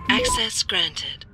Access granted.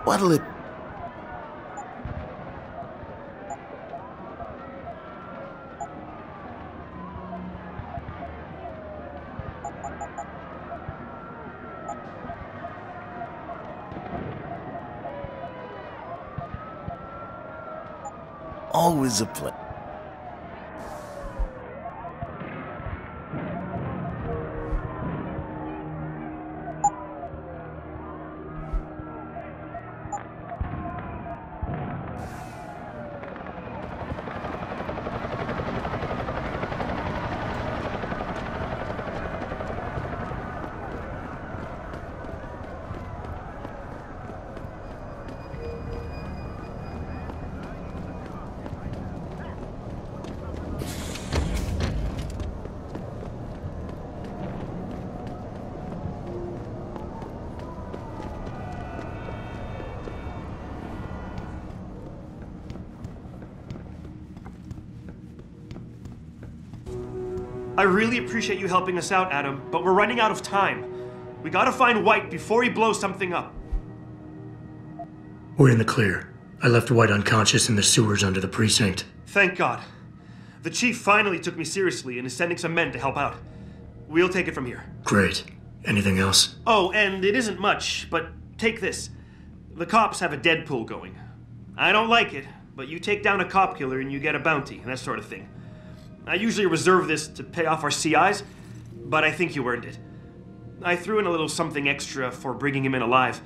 What'll it... Always a play. I really appreciate you helping us out, Adam, but we're running out of time. We gotta find White before he blows something up. We're in the clear. I left White unconscious in the sewers under the precinct. Thank God. The chief finally took me seriously and is sending some men to help out. We'll take it from here. Great. Anything else? Oh, and it isn't much, but take this. The cops have a Deadpool going. I don't like it, but you take down a cop killer and you get a bounty, that sort of thing. I usually reserve this to pay off our CIs, but I think you earned it. I threw in a little something extra for bringing him in alive.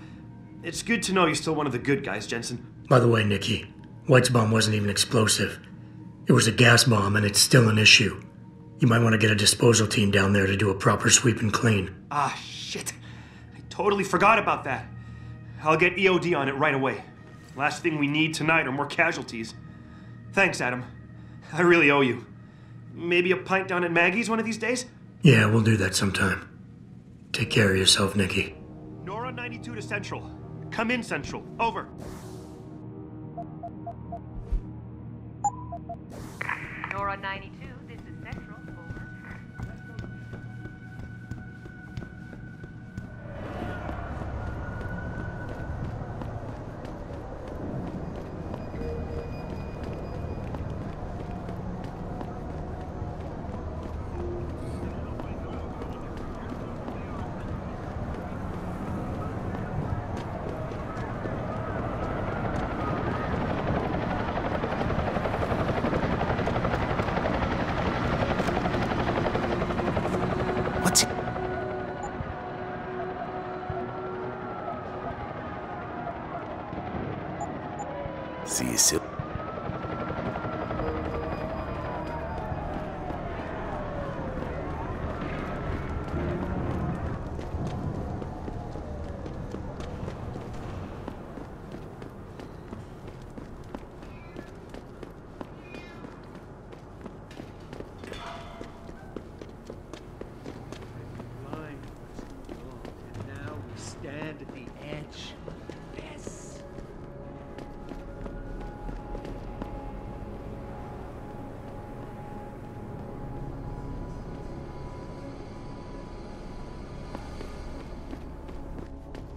It's good to know you're still one of the good guys, Jensen. By the way, Nikki, White's bomb wasn't even explosive. It was a gas bomb, and it's still an issue. You might want to get a disposal team down there to do a proper sweep and clean. Ah, shit. I totally forgot about that. I'll get EOD on it right away. Last thing we need tonight are more casualties. Thanks, Adam. I really owe you. Maybe a pint down at Maggie's one of these days? Yeah, we'll do that sometime. Take care of yourself, Nikki. Nora 92 to Central. Come in, Central. Over. Nora 92, this is Central. Over. What's... See you soon. And now we stand at the edge. Yes.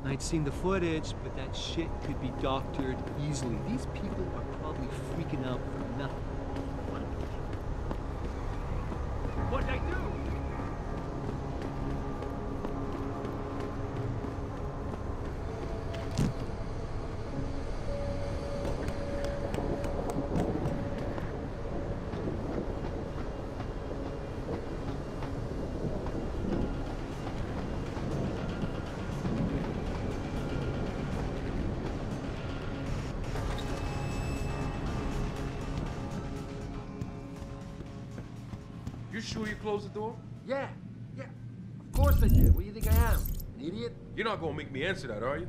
I'd seen the footage, but that shit could be doctored easily. These people are probably freaking out for nothing. What'd I do? You sure you closed the door? Yeah, of course I did. What do you think I am? An idiot? You're not gonna make me answer that, are you?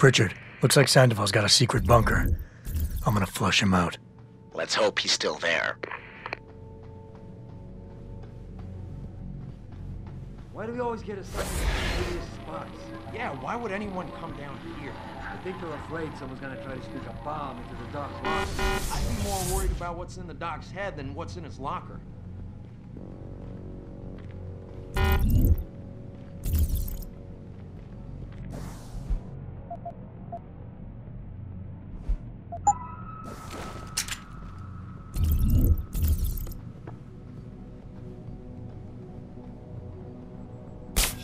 Pritchard, looks like Sandoval's got a secret bunker. I'm gonna flush him out. Let's hope he's still there. Why do we always get assigned to the shittiest spots? Yeah, why would anyone come down here? I think they're afraid someone's gonna try to sneak a bomb into the doc's locker. I'd be more worried about what's in the doc's head than what's in his locker.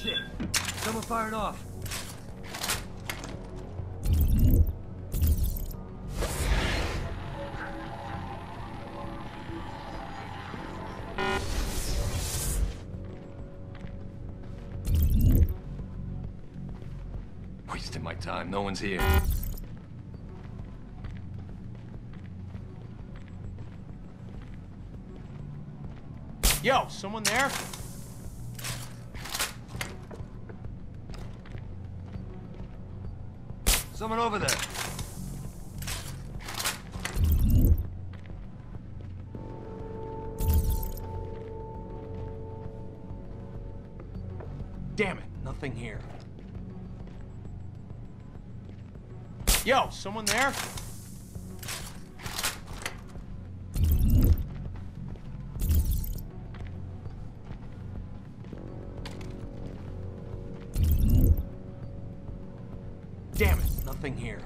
Shit! Someone firing off. Wasting my time. No one's here. Yo, someone there? Someone over there. Damn it, nothing here. Yo, someone there? Damn it, nothing here.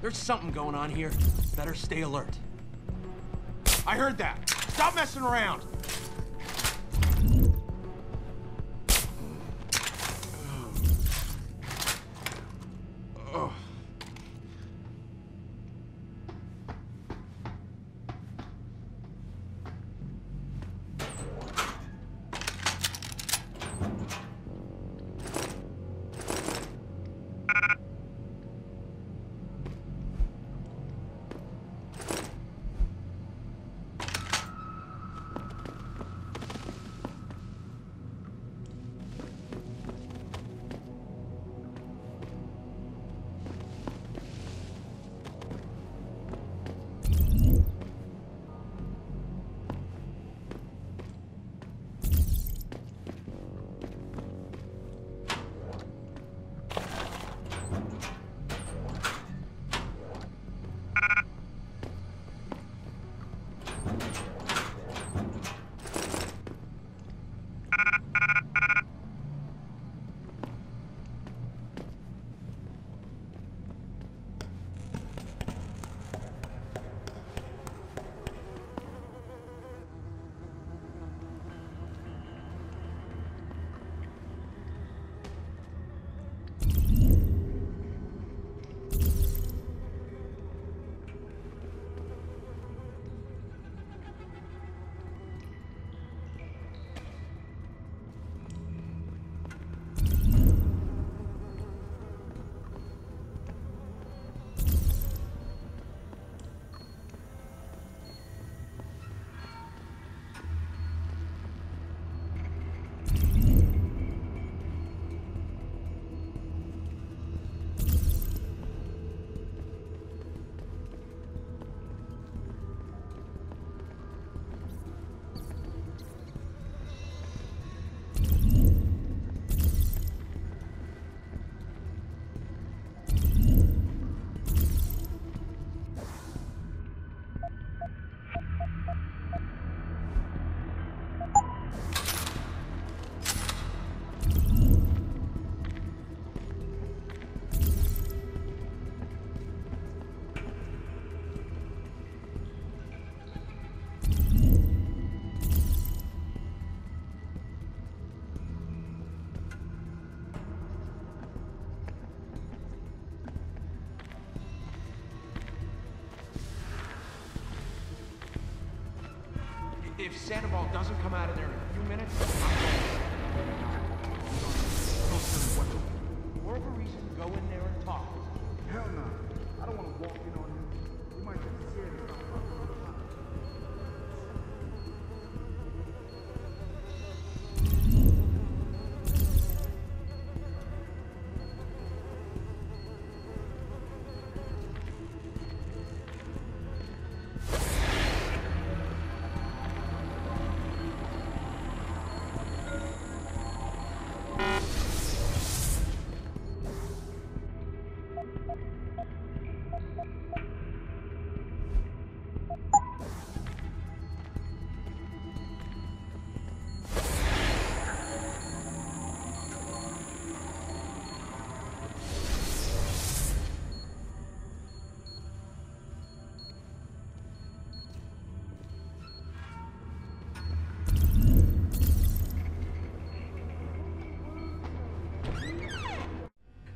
There's something going on here. Better stay alert. I heard that. Stop messing around. If Sandoval doesn't come out of there in a few minutes, I'm going. More of a reason to go in there and talk. Hell no. I don't want to walk in on him. You might get scared or something.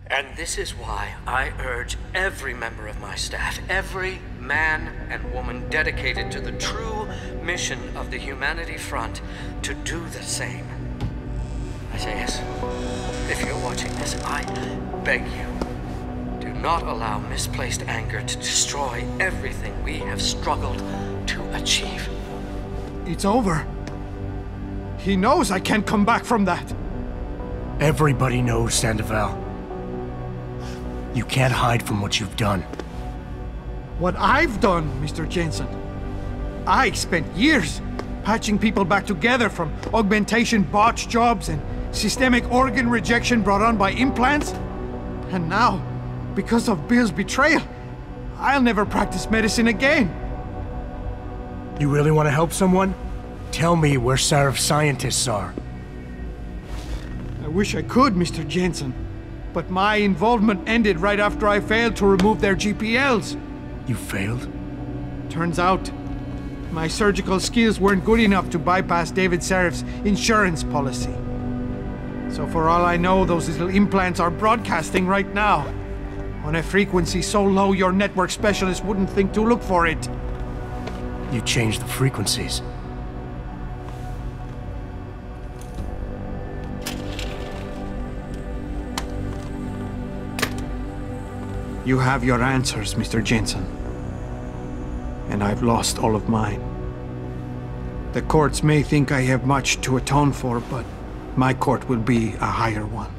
And this is why I urge every member of my staff, every man and woman dedicated to the true mission of the Humanity Front, to do the same. Isaias, if you're watching this, I beg you, do not allow misplaced anger to destroy everything we have struggled to achieve. It's over. He knows I can't come back from that. Everybody knows, Sandoval. You can't hide from what you've done. What I've done, Mr. Jensen. I spent years patching people back together from augmentation botch jobs and systemic organ rejection brought on by implants. And now, because of Bill's betrayal, I'll never practice medicine again. You really want to help someone? Tell me where Sarif scientists are. I wish I could, Mr. Jensen. But my involvement ended right after I failed to remove their GPLs. You failed? Turns out, my surgical skills weren't good enough to bypass David Sarif's insurance policy. So for all I know, those little implants are broadcasting right now, on a frequency so low your network specialist wouldn't think to look for it. You changed the frequencies. You have your answers, Mr. Jensen. And I've lost all of mine. The courts may think I have much to atone for, but my court will be a higher one.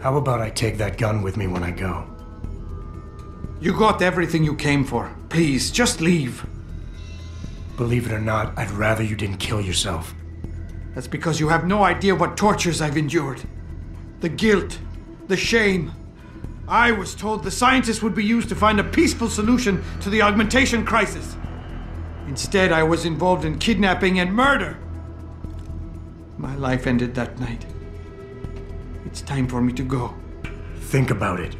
How about I take that gun with me when I go? You got everything you came for. Please, just leave. Believe it or not, I'd rather you didn't kill yourself. That's because you have no idea what tortures I've endured. The guilt, the shame. I was told the scientists would be used to find a peaceful solution to the augmentation crisis. Instead, I was involved in kidnapping and murder. My life ended that night. It's time for me to go. Think about it.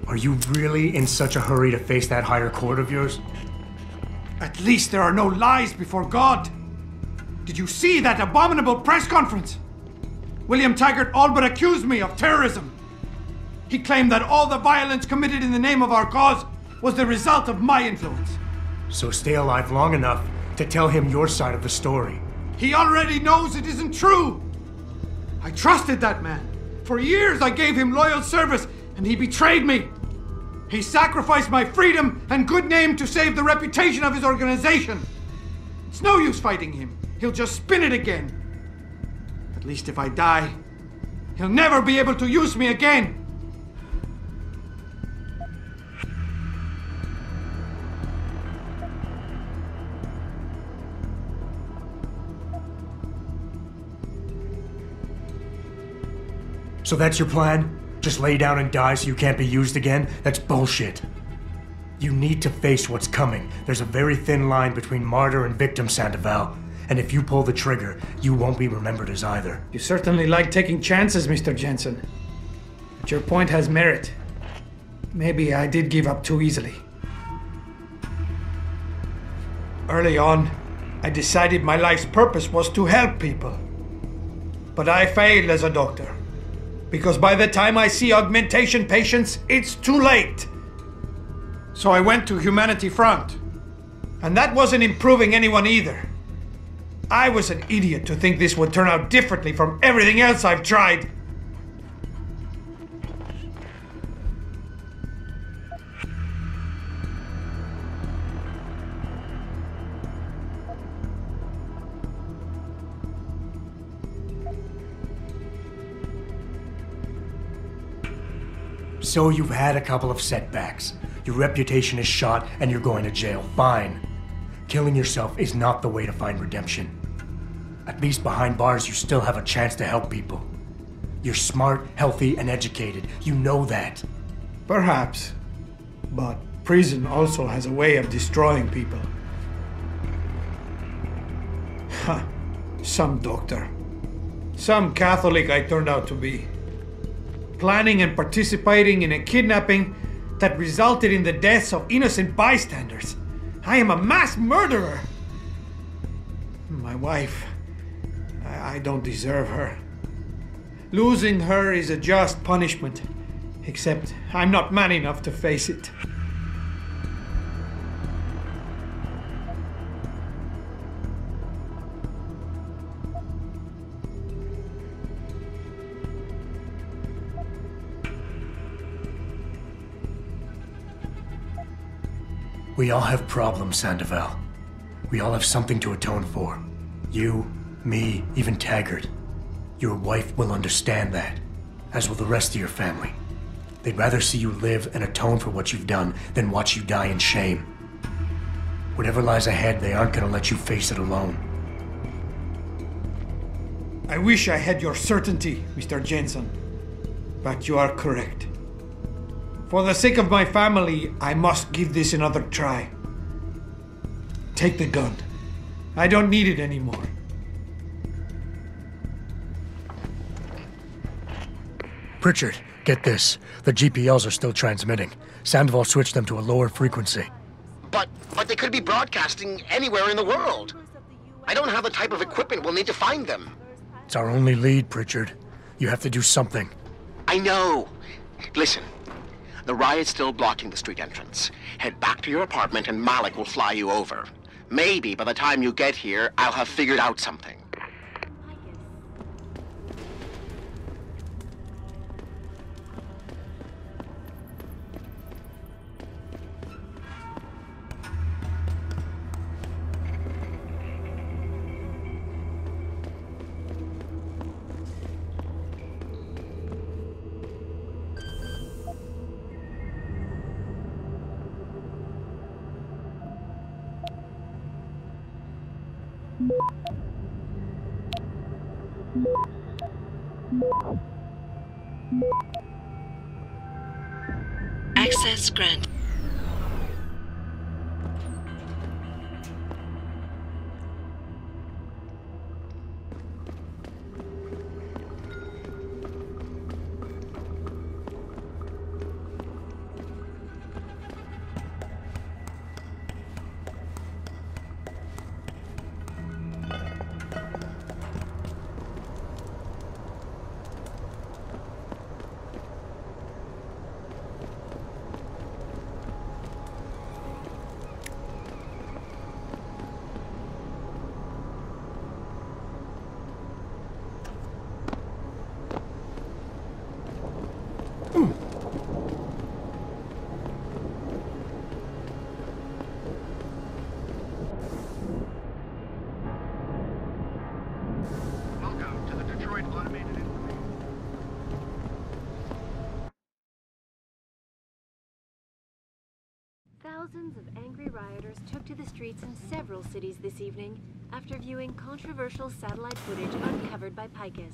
Are you really in such a hurry to face that higher court of yours? At least there are no lies before God. Did you see that abominable press conference? William Taggart all but accused me of terrorism. He claimed that all the violence committed in the name of our cause was the result of my influence. So stay alive long enough to tell him your side of the story. He already knows it isn't true. I trusted that man. For years I gave him loyal service, and he betrayed me. He sacrificed my freedom and good name to save the reputation of his organization. It's no use fighting him. He'll just spin it again. At least if I die, he'll never be able to use me again. So that's your plan? Just lay down and die so you can't be used again? That's bullshit. You need to face what's coming. There's a very thin line between martyr and victim, Sandoval. And if you pull the trigger, you won't be remembered as either. You certainly like taking chances, Mr. Jensen. But your point has merit. Maybe I did give up too easily. Early on, I decided my life's purpose was to help people. But I failed as a doctor. Because by the time I see augmentation patients, it's too late. So I went to Humanity Front. And that wasn't improving anyone either. I was an idiot to think this would turn out differently from everything else I've tried. So you've had a couple of setbacks. Your reputation is shot and you're going to jail. Fine. Killing yourself is not the way to find redemption. At least behind bars, you still have a chance to help people. You're smart, healthy, and educated. You know that. Perhaps. But prison also has a way of destroying people. Huh. Some doctor. Some Catholic I turned out to be. Planning and participating in a kidnapping that resulted in the deaths of innocent bystanders. I am a mass murderer. My wife, I don't deserve her. Losing her is a just punishment, except I'm not man enough to face it. We all have problems, Sandoval. We all have something to atone for. You, me, even Taggart. Your wife will understand that, as will the rest of your family. They'd rather see you live and atone for what you've done than watch you die in shame. Whatever lies ahead, they aren't gonna let you face it alone. I wish I had your certainty, Mr. Jensen. But you are correct. For the sake of my family, I must give this another try. Take the gun. I don't need it anymore. Pritchard, get this. The GPLs are still transmitting. Sandoval switched them to a lower frequency. But they could be broadcasting anywhere in the world. I don't have the type of equipment we'll need to find them. It's our only lead, Pritchard. You have to do something. I know. Listen. The riot's still blocking the street entrance. Head back to your apartment and Malik will fly you over. Maybe by the time you get here, I'll have figured out something. Access granted. Thousands of angry rioters took to the streets in several cities this evening after viewing controversial satellite footage uncovered by Picus.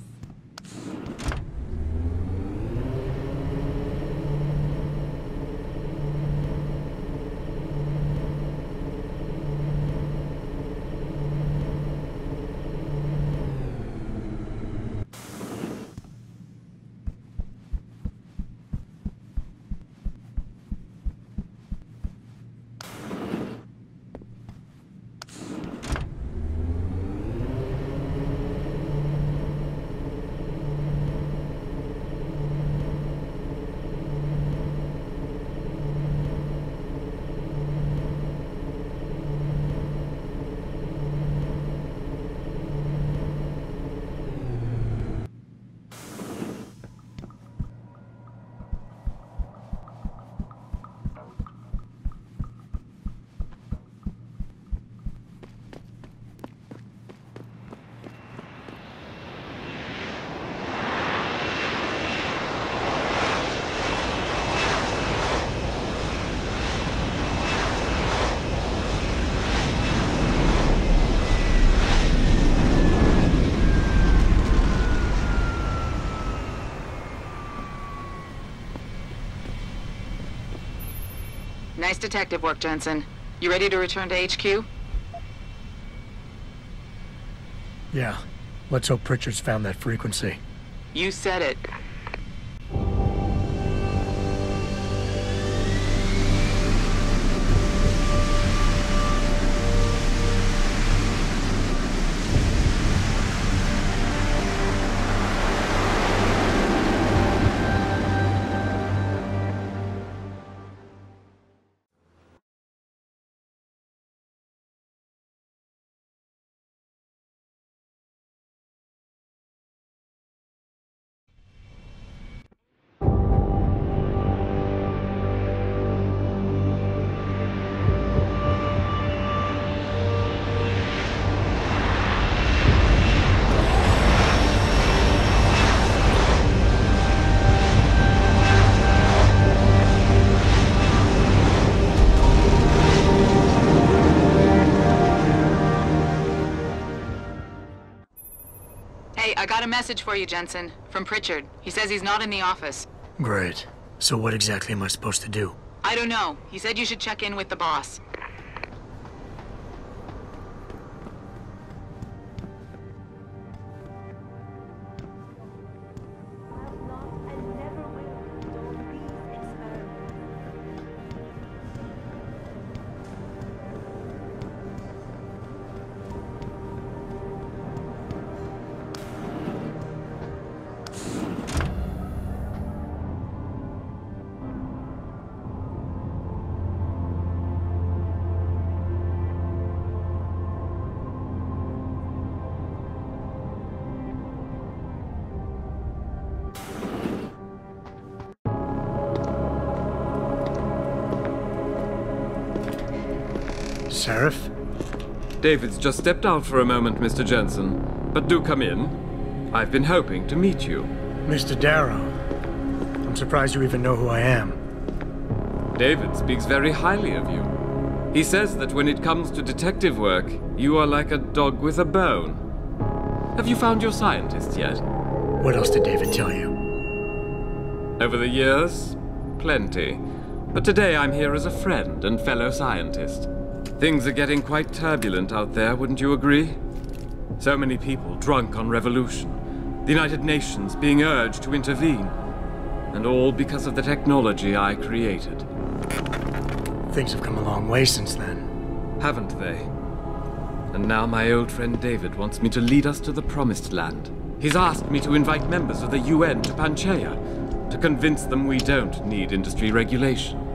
Nice detective work, Jensen. You ready to return to HQ? Yeah. Let's hope Pritchard's found that frequency. You said it. I got a message for you, Jensen, from Pritchard. He says he's not in the office. Great. So what exactly am I supposed to do? I don't know. He said you should check in with the boss. Sarif? David's just stepped out for a moment, Mr. Jensen. But do come in. I've been hoping to meet you. Mr. Darrow. I'm surprised you even know who I am. David speaks very highly of you. He says that when it comes to detective work, you are like a dog with a bone. Have you found your scientist yet? What else did David tell you? Over the years, plenty. But today I'm here as a friend and fellow scientist. Things are getting quite turbulent out there, wouldn't you agree? So many people drunk on revolution. The United Nations being urged to intervene. And all because of the technology I created. Things have come a long way since then. Haven't they? And now my old friend David wants me to lead us to the Promised Land. He's asked me to invite members of the UN to Panchaea, to convince them we don't need industry regulation.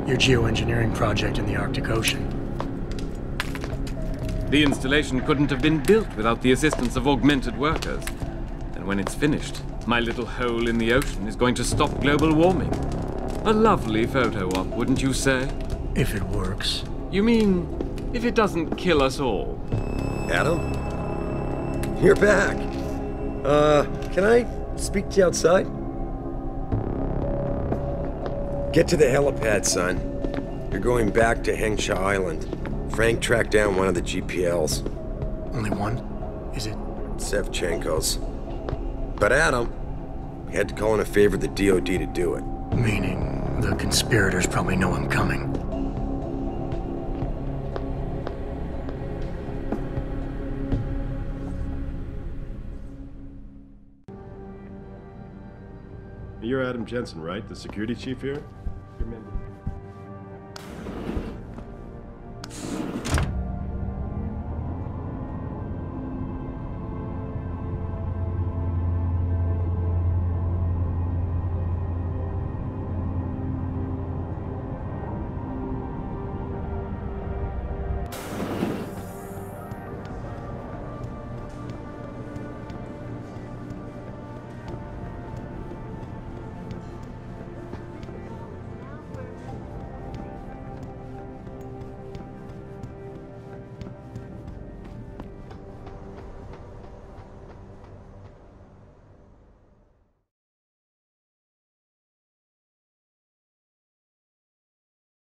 Your geoengineering project in the Arctic Ocean. The installation couldn't have been built without the assistance of augmented workers. And when it's finished, my little hole in the ocean is going to stop global warming. A lovely photo op, wouldn't you say? If it works. You mean, if it doesn't kill us all? Adam? You're back. Can I speak to you outside? Get to the helipad, son. You're going back to Hengsha Island. Frank tracked down one of the GPLs. Only one? Is it? Sevchenko's. But Adam, we had to call in a favor of the DOD to do it. Meaning, the conspirators probably know I'm coming. You're Adam Jensen, right? The security chief here?